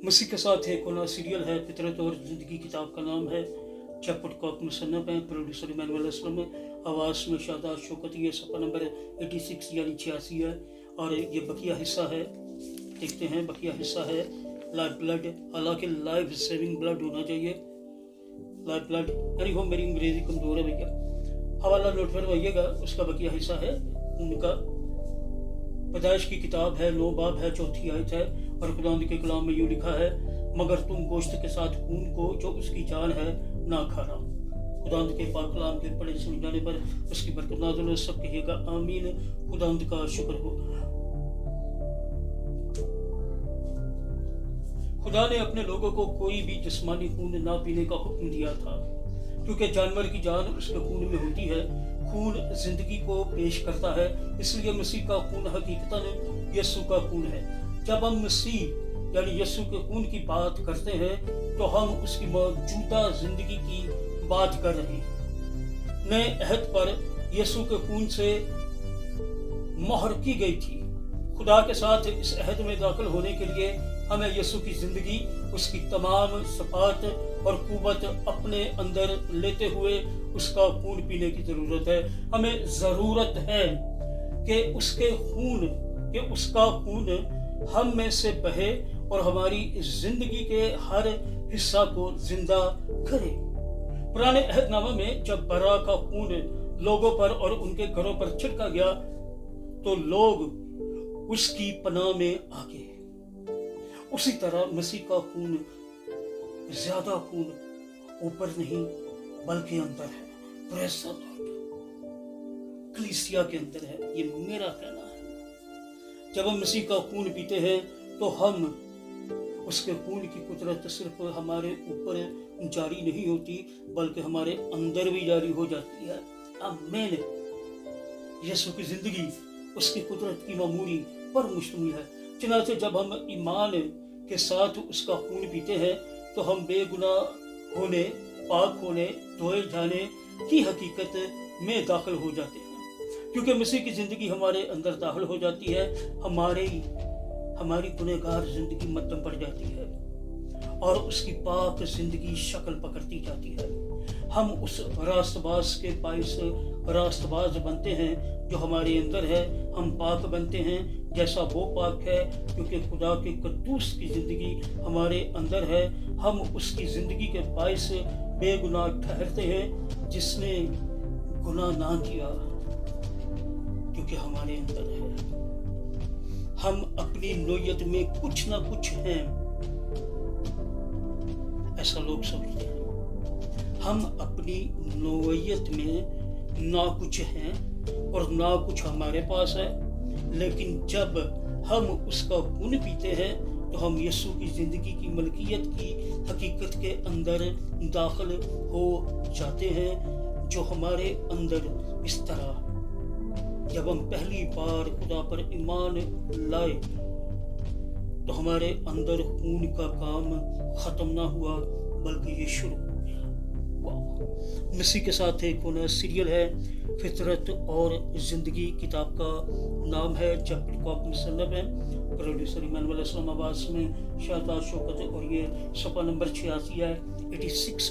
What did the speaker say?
मसीह के साथ एक होना सीरियल है। फितरत और ज़िंदगी किताब का नाम है। चैप्टर कॉप मुसन्नफ है। प्रोड्यूसर इमानुएल असलम है। आवाज़ में शादात शौकत। ये सफ़ा नंबर 86 यानी 86 है और ये बकिया हिस्सा है। देखते हैं, बकिया हिस्सा है लाइव ब्लड। हालांकि लाइफ सेविंग ब्लड होना चाहिए। लाइव ब्लड यानी हो, मेरी अंग्रेजी कमज़ोर है भैया। हवाला नोट करवाइएगा। उसका बकिया हिस्सा है उनका। पैदाइश की किताब है, 9 बाब है, 4थी आयत है और खुदावंद के कलाम में यूँ लिखा है, मगर तुम गोश्त के साथ खून को जो उसकी जान है ना खाना। खुदावंद के पाक कलाम के पढ़े सुन जाने पर उसकी बरकत नाज़िल हो। सब कहिएगा आमीन। खुदावंद का शुक्र हो। खुदा ने अपने लोगों को कोई भी जिस्मानी खून ना पीने का हुक्म दिया था, क्योंकि जानवर की जान उसके खून में होती है। खून जिंदगी को पेश करता है, इसलिए मसीह का खून हकीकतन यीशु का खून है। जब हम मसीह यानी यीशु के खून की बात करते हैं तो हम उसकी मौजूदा जिंदगी की बात कर रहे हैं। नए अहद पर यीशु के खून से मोहर की गई थी। खुदा के साथ इस अहद में दाखिल होने के लिए हमें यीशु की जिंदगी, उसकी तमाम सिफात और कुव्वत अपने अंदर लेते हुए उसका खून पीने की जरूरत है। हमें जरूरत है कि उसका खून हम में से बहे और हमारी जिंदगी के हर हिस्सा को जिंदा करे। पुराने अहदनामा में जब बरा का खून लोगों पर और उनके घरों पर छिड़का गया तो लोग उसकी पनाह में आ गए। उसी तरह मसीह का खून, ज्यादा खून ऊपर नहीं बल्कि अंदर है। Praise the Lord. कलीसिया के अंदर है, ये मेरा कहना है। जब हम मसीह का खून पीते हैं तो हम उसके खून की कुदरत सिर्फ हमारे ऊपर जारी नहीं होती बल्कि हमारे अंदर भी जारी हो जाती है। आमीन। यीशु की जिंदगी उसकी कुदरत की मामूली पर मुश्तमिल है। चनाचे जब हम ईमान के साथ उसका खून पीते हैं तो हम बेगुनाह होने, पाक होने, धोए जाने की हकीकत में दाखिल हो जाते हैं। क्योंकि मसीह की जिंदगी हमारे अंदर दाखिल हो जाती है, हमारी गुनहगार जिंदगी मध्यम पड़ जाती है और उसकी पाक जिंदगी शक्ल पकड़ती जाती है। हम उस रास्तबाज के बाइस रास्तबाज बनते हैं जो हमारे अंदर है। हम पाक बनते हैं जैसा वो पाक है, क्योंकि खुदा के कद्दूस की जिंदगी हमारे अंदर है। हम उसकी जिंदगी के बाइस बेगुनाह ठहरते हैं जिसने गुनाह ना किया, क्योंकि हमारे अंदर है। हम अपनी नोयत में कुछ ना कुछ हैं, ऐसा लोग समझते हैं। हम अपनी नोयत में ना कुछ हैं और ना कुछ हमारे पास है, लेकिन जब हम उसका खून पीते हैं तो हम यीशु की जिंदगी की मलकियत की हकीकत के अंदर दाखिल हो जाते हैं, जो हमारे अंदर इस तरह जब हम पहली बार खुदा पर ईमान लाए तो हमारे अंदर खून का काम खत्म ना हुआ बल्कि ये शुरू हो गया। मसीह के साथ एक होना सीरियल है। फितरत और ज़िंदगी किताब का नाम है। चैप्टर कॉप मुसन्नफ है। Producer Emmanuel Aslam. आवाज़ में शादात शौकत और ये सफ़ा नंबर 86 है, 86।